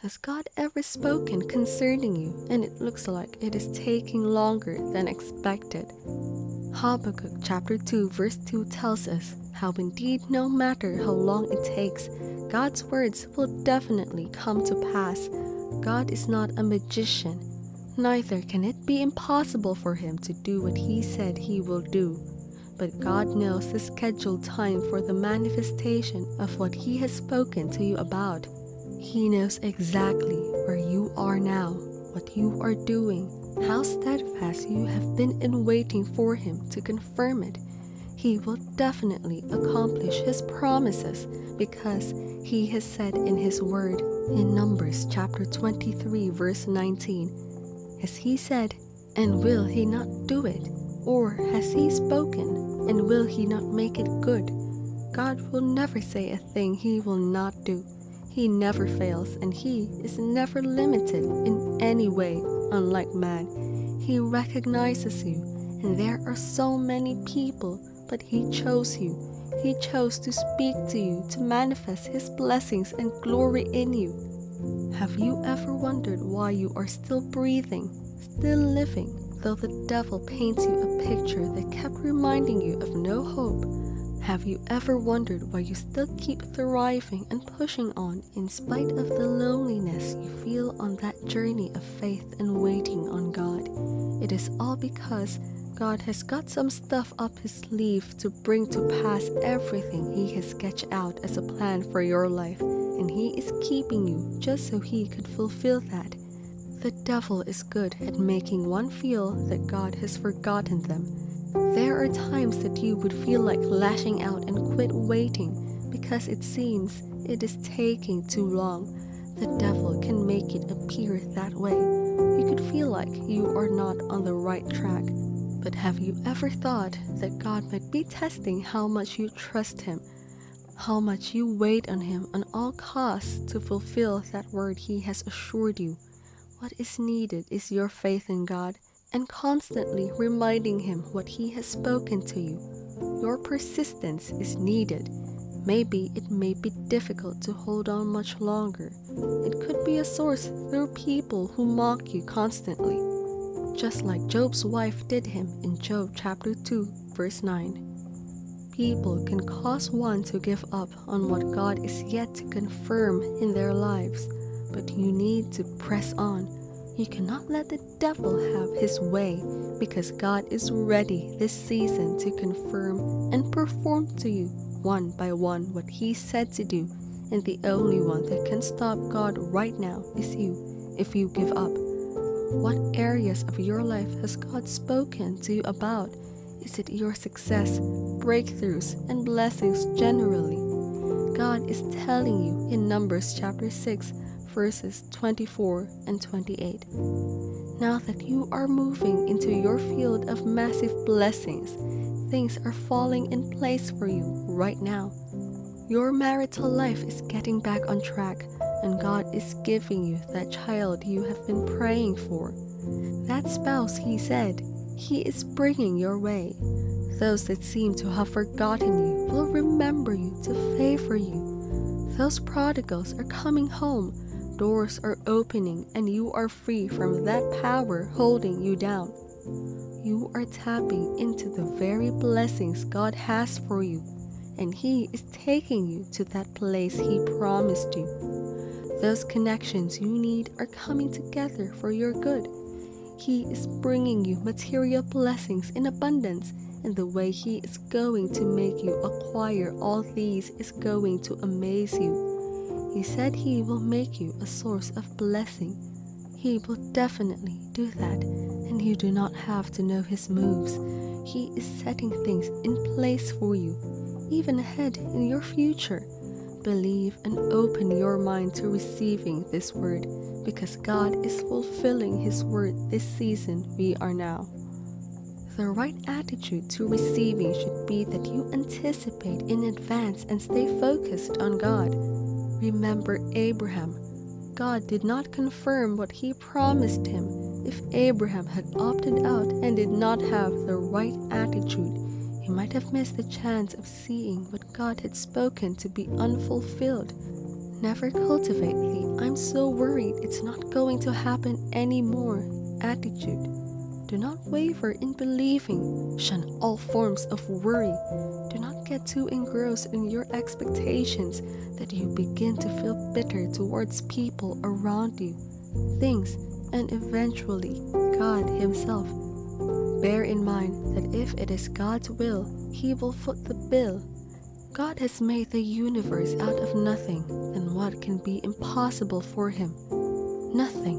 Has God ever spoken concerning you and it looks like it is taking longer than expected? Habakkuk chapter 2 verse 2 tells us how indeed no matter how long it takes, God's words will definitely come to pass. God is not a magician, neither can it be impossible for him to do what he said he will do. But God knows the scheduled time for the manifestation of what he has spoken to you about. He knows exactly where you are now, what you are doing, how steadfast you have been in waiting for him to confirm it. He will definitely accomplish his promises because he has said in his word in Numbers chapter 23 verse 19, has he said, and will he not do it? Or has he spoken, and will he not make it good? God will never say a thing he will not do. He never fails, and he is never limited in any way, unlike man. He recognizes you, and there are so many people, but he chose you. He chose to speak to you, to manifest his blessings and glory in you. Have you ever wondered why you are still breathing, still living, though the devil paints you a picture that kept reminding you of no hope? Have you ever wondered why you still keep thriving and pushing on in spite of the loneliness you feel on that journey of faith and waiting on God? It is all because God has got some stuff up his sleeve to bring to pass everything he has sketched out as a plan for your life, and he is keeping you just so he could fulfill that. The devil is good at making one feel that God has forgotten them. There are times that you would feel like lashing out and quit waiting because it seems it is taking too long. The devil can make it appear that way. You could feel like you are not on the right track. But have you ever thought that God might be testing how much you trust him, how much you wait on him on all costs to fulfill that word he has assured you? What is needed is your faith in God and constantly reminding him what he has spoken to you. Your persistence is needed. Maybe it may be difficult to hold on much longer. It could be a source through people who mock you constantly, just like Job's wife did him in Job chapter 2 verse 9. People can cause one to give up on what God is yet to confirm in their lives, but you need to press on. You cannot let the devil have his way because God is ready this season to confirm and perform to you one by one what he said to do, and the only one that can stop God right now is you if you give up. What areas of your life has God spoken to you about? Is it your success, breakthroughs, and blessings generally? God is telling you in Numbers chapter 6 verses 24 and 28. Now that you are moving into your field of massive blessings, things are falling in place for you right now. Your marital life is getting back on track, and God is giving you that child you have been praying for. That spouse, he said, he is bringing your way. Those that seem to have forgotten you will remember you to favor you. Those prodigals are coming home. Doors are opening and you are free from that power holding you down. You are tapping into the very blessings God has for you, and he is taking you to that place he promised you. Those connections you need are coming together for your good. He is bringing you material blessings in abundance, and the way he is going to make you acquire all these is going to amaze you. He said he will make you a source of blessing. He will definitely do that, and you do not have to know his moves. He is setting things in place for you, even ahead in your future. Believe and open your mind to receiving this word, because God is fulfilling his word this season we are now. The right attitude to receiving should be that you anticipate in advance and stay focused on God. Remember Abraham. God did not confirm what he promised him. If Abraham had opted out and did not have the right attitude, he might have missed the chance of seeing what God had spoken to be unfulfilled. Never cultivate the "I'm so worried it's not going to happen anymore" attitude. Do not waver in believing. Shun all forms of worry. Do not get too engrossed in your expectations that you begin to feel bitter towards people around you, things, and eventually God Himself. Bear in mind that if it is God's will, He will foot the bill. God has made the universe out of nothing, then what can be impossible for Him? Nothing.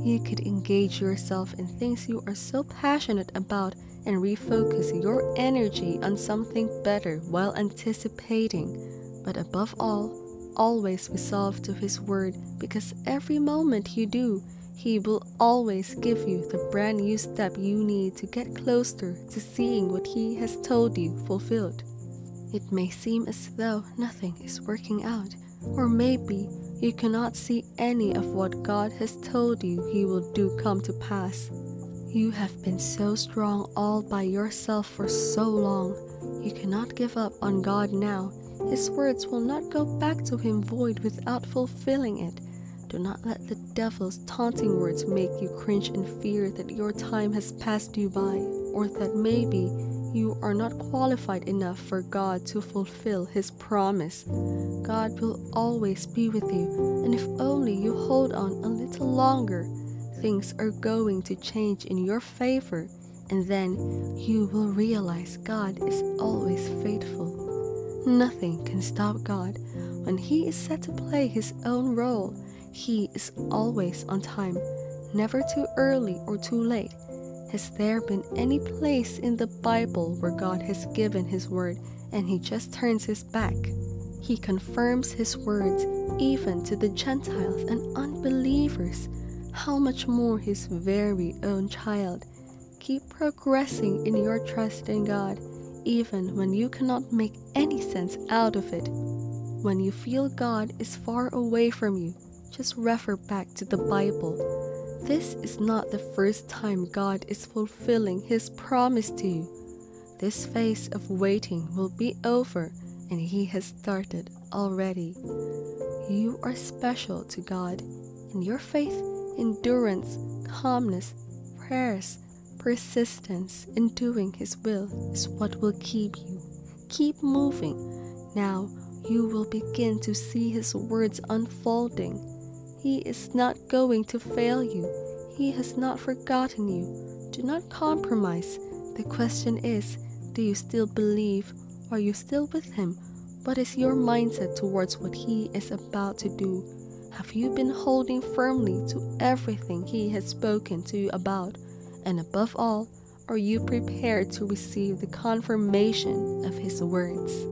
You could engage yourself in things you are so passionate about and refocus your energy on something better while anticipating. But above all, always resolve to His word, because every moment you do, He will always give you the brand new step you need to get closer to seeing what He has told you fulfilled. It may seem as though nothing is working out, or maybe you cannot see any of what God has told you He will do come to pass. You have been so strong all by yourself for so long. You cannot give up on God now. His words will not go back to Him void without fulfilling it. Do not let the devil's taunting words make you cringe in fear that your time has passed you by, or that maybe you are not qualified enough for God to fulfill His promise. God will always be with you, and if only you hold on a little longer, things are going to change in your favor, and then you will realize God is always faithful. Nothing can stop God. When He is set to play His own role, He is always on time, never too early or too late. Has there been any place in the Bible where God has given His word and He just turns His back? He confirms His words even to the Gentiles and unbelievers. How much more His very own child? Keep progressing in your trust in God, even when you cannot make any sense out of it. When you feel God is far away from you, just refer back to the Bible. This is not the first time God is fulfilling His promise to you. This phase of waiting will be over, and He has started already. You are special to God, and your faith, endurance, calmness, prayers, persistence in doing His will is what will keep you. Keep moving. Now you will begin to see His words unfolding. He is not going to fail you. He has not forgotten you. Do not compromise. The question is, do you still believe? Are you still with Him? What is your mindset towards what He is about to do? Have you been holding firmly to everything He has spoken to you about? And above all, are you prepared to receive the confirmation of His words?